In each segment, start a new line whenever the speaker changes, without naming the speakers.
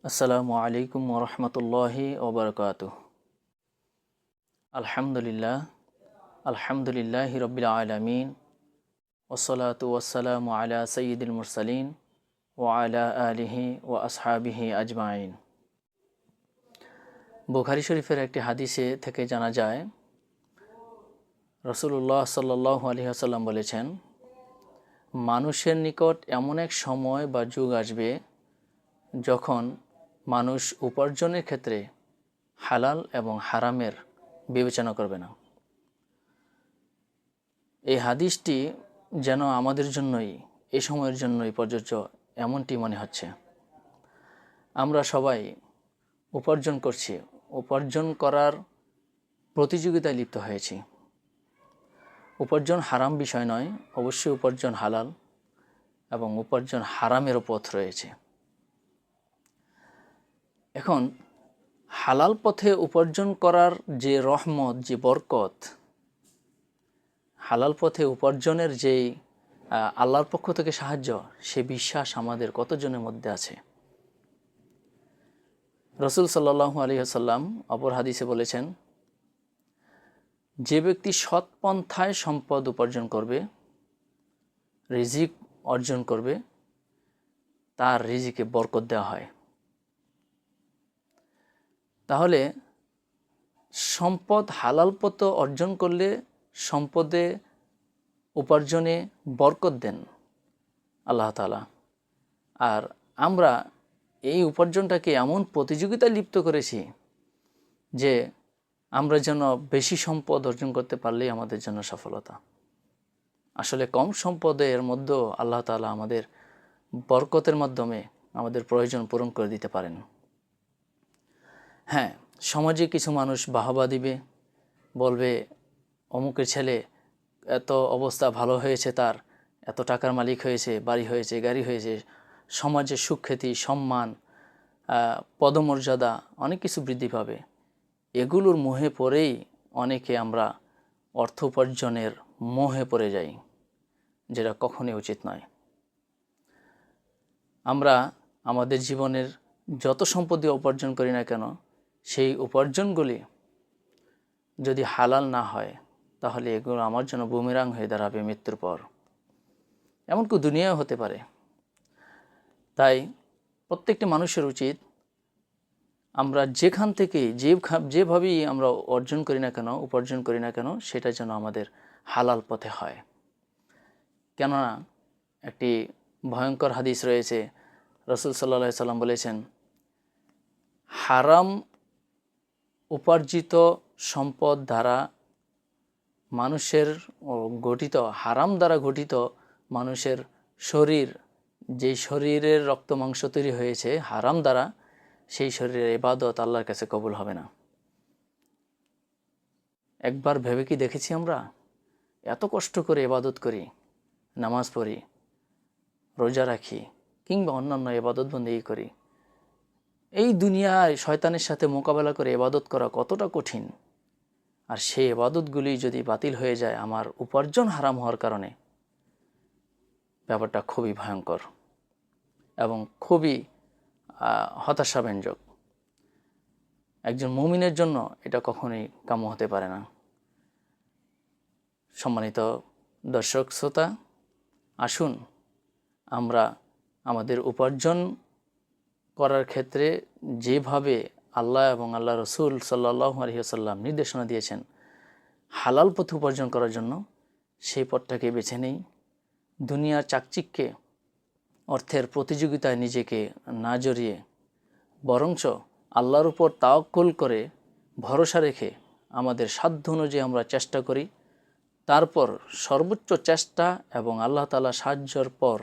আসসালামু আলাইকুম ওরহমতুল্লাহি ওবরকাতুহ। আলহামদুলিল্লাহি রব্বিল আলামিন ওয়াসসালাতু ওয়াসসালামু আলা সাইয়্যিদিল মুরসালিন ওয়া আলা আলিহি ওয়া আসহাবিহি আজমাইন। বুখারী শরীফের একটি হাদিসে থেকে জানা যায়, রাসূলুল্লাহ সাল্লাল্লাহু আলাইহি ওয়াসাল্লাম বলেছেন, মানুষের নিকট এমন এক সময় বা যুগ আসবে যখন মানুষ উপার্জনের ক্ষেত্রে হালাল এবং হারামের বিবেচনা করবে না। এই হাদিসটি যেন আমাদের জন্যই, এই সময়ের জন্যই প্রযোজ্য এমনটি মনে হচ্ছে। আমরা সবাই উপার্জন করছি, উপার্জন করার প্রতিযোগিতায় লিপ্ত হয়েছি। উপার্জন হারাম বিষয় নয়, অবশ্যই উপার্জন হালাল এবং উপার্জন হারামেরও পথ রয়েছে। এখন হালাল পথে উপার্জন করার যে রহমত, যে বরকত, হালাল পথে উপার্জনের যেই আল্লাহর পক্ষ থেকে সাহায্য, সে বিশ্বাস আমাদের কতজনের মধ্যে আছে? রাসূল সাল্লাল্লাহু আলাইহি ওয়াসাল্লাম অপর হাদিসে বলেছেন, যে ব্যক্তি সৎ পন্থায় সম্পদ উপার্জন করবে, রিজিক অর্জন করবে, তার রিজিকে বরকত দেওয়া হয়। তাহলে সম্পদ হালাল পথে অর্জন করলে সম্পদে উপার্জনে বরকত দেন আল্লাহ তাআলা। আর আমরা এই উপার্জনটাকে এমন প্রতিযোগিতায় লিপ্ত করেছি যে আমরা যেন বেশি সম্পদ অর্জন করতে পারলেই আমাদের জন্য সফলতা। আসলে কম সম্পদের মধ্যেও আল্লাহ তাআলা আমাদের বরকতের মাধ্যমে আমাদের প্রয়োজন পূরণ করে দিতে পারেন। হ্যাঁ, সমাজে কিছু মানুষ বাহবা দিবে, বলবে অমুকের ছেলে এত অবস্থা ভালো হয়েছে, তার এত টাকার মালিক হয়েছে, বাড়ি হয়েছে, গাড়ি হয়েছে, সমাজে সুখ্যাতি, সম্মান, পদমর্যাদা অনেক কিছু বৃদ্ধি পাবে। এগুলোর মোহে পড়েই অনেকে আমরা অর্থ উপার্জনের মোহে পড়ে যাই, যেটা কখনোই উচিত নয়। আমরা আমাদের জীবনের যত সম্পত্তি উপার্জন করি না কেন, সেই উপার্জনগুলি যদি হালাল না হয়, তাহলে এগুলো আমার জন্য বুমেরাং হয়ে দাঁড়াবে মৃত্যুর পর, এমনকি দুনিয়াও হতে পারে। তাই প্রত্যেকটি মানুষের উচিত, আমরা যেখান থেকে যেভাবেই আমরা অর্জন করি না কেন, উপার্জন করি না কেন, সেটা যেন আমাদের হালাল পথে হয়। কেননা একটি ভয়ঙ্কর হাদিস রয়েছে, রাসূল সাল্লাল্লাহু আলাইহি সাল্লাম বলেছেন, হারাম উপার্জিত সম্পদ দ্বারা মানুষের গঠিত, হারাম দ্বারা গঠিত মানুষের শরীর, যেই শরীরের রক্ত মাংস তৈরি হয়েছে হারাম দ্বারা, সেই শরীরের ইবাদত আল্লাহর কাছে কবুল হবে না। একবার ভেবে কি দেখেছি আমরা? এত কষ্ট করে ইবাদত করি, নামাজ পড়ি, রোজা রাখি, কিংবা অন্যান্য ইবাদত বন্দেগী করি, এই দুনিয়ায় শয়তানের সাথে মোকাবেলা করে ইবাদত করা কতটা কঠিন। আর সেই ইবাদতগুলি যদি বাতিল হয়ে যায় আমার উপার্জন হারাম হওয়ার কারণে, ব্যাপারটা খুবই ভয়ঙ্কর এবং খুবই হতাশাব্যঞ্জক। একজন মুমিনের জন্য এটা কখনোই কাম্য হতে পারে না। সম্মানিত দর্শক শ্রোতা, আসুন আমরা আমাদের উপার্জন করার ক্ষেত্রে যেভাবে আল্লাহ এবং আল্লাহ রসুল সাল্লাল্লাহু আলাইহি ওয়াসাল্লাম নির্দেশনা দিয়েছেন হালাল পথে উপার্জন করার জন্য, সেই পথটাকে বেছে নেই। দুনিয়ার চাকচিক্যে, অর্থের প্রতিযোগিতায় নিজেকে না জড়িয়ে বরঞ্চ আল্লাহর উপর তাওয়াক্কুল করে ভরসা রেখে আমাদের সাধ্য অনুযায়ী আমরা চেষ্টা করি। তারপর সর্বোচ্চ চেষ্টা এবং আল্লাহ তাআলা সাহায্যের পর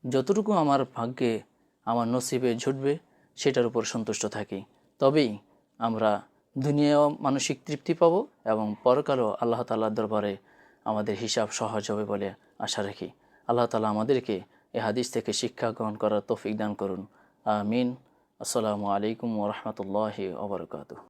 যতটুকু আমার ভাগ্যে, আমার নসিবে জুটবে, সেটার উপর সন্তুষ্ট থাকি। তবেই আমরা দুনিয়াও মানসিক তৃপ্তি পাব এবং পরকালেও আল্লাহ তাআলার দরবারে আমাদের হিসাব সহজ হবে বলে আশা রাখি। আল্লাহ তাআলা আমাদেরকে এই হাদিস থেকে শিক্ষা গ্রহণ করার তৌফিক দান করুন। আমিন। আসসালামু আলাইকুম ওয়া রাহমাতুল্লাহি ওয়া বারাকাতুহু।